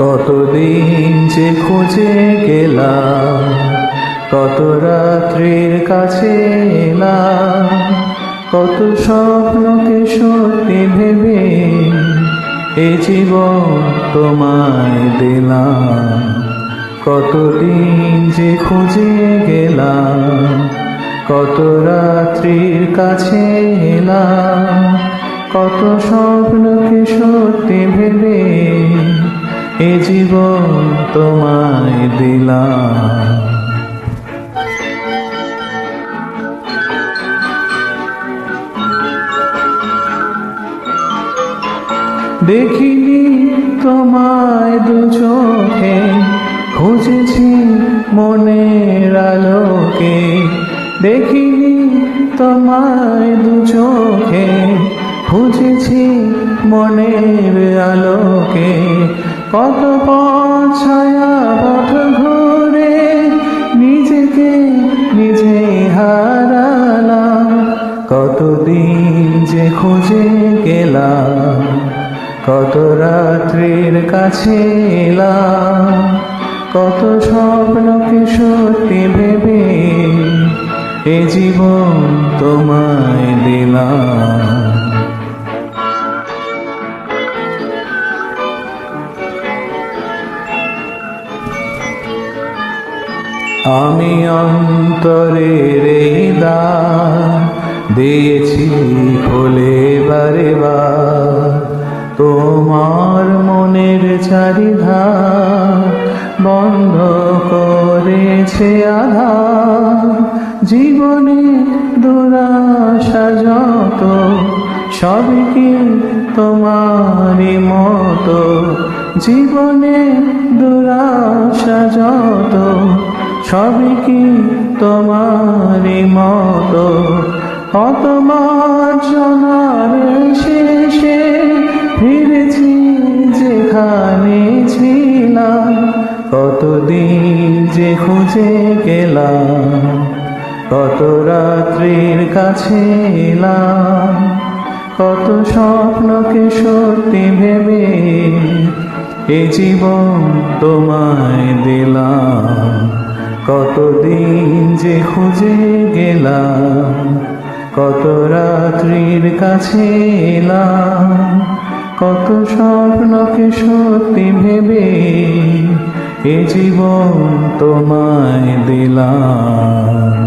কতদিন যে খুঁজে গেলাম, কত রাত্রির কাছে এলাম, কত স্বপ্নকে সত্যি ভেবে এ জীবন তোমায় দিলাম। কতদিন যে খুঁজে গেলাম, কত রাত্রির কাছে এলাম, কত স্বপ্নকে সত্যি ভেবে এ জীবন তোমায় দিলাম। দেখিনি তোমায় দু চোখে, খুঁজেছি মনের আলোকে। দেখিনি তোমায় দু চোখে, খুঁজেছি মনের আলোকে। কত পথ ছায়া পথ ঘুরে নিজেকে নিজে হারালাম। কতদিন যে খুঁজে গেলাম, কত রাত্রির কাছে এলাম, কত স্বপ্নকে সত্যি ভেবে এ জীবন তোমায় দিলাম। আমি অন্তরের এই দ্বার দিয়েছি খুলে বারে বার, তোমার মনের চারিধার বন্ধ করেছে আধার। জীবনে দুরাশা যত, সবই কি তোমারই মতো। জীবনে দুরাশা যত, সবই কি তোমারই মতো। কত মার্জনার শেষে ফিরেছি যেখানে ছিলাম। কতদিন যে খুঁজে গেলাম, কত রাত্রির কাছে এলাম, কত স্বপ্নকে সত্যি ভেবে এ জীবন তোমায় দিলাম। কতদিন যে খুঁজে গেলাম, কত রাত্রির কাছে এলাম, কত স্বপ্নকে সত্যি ভেবে এ জীবন তোমায় দিলাম।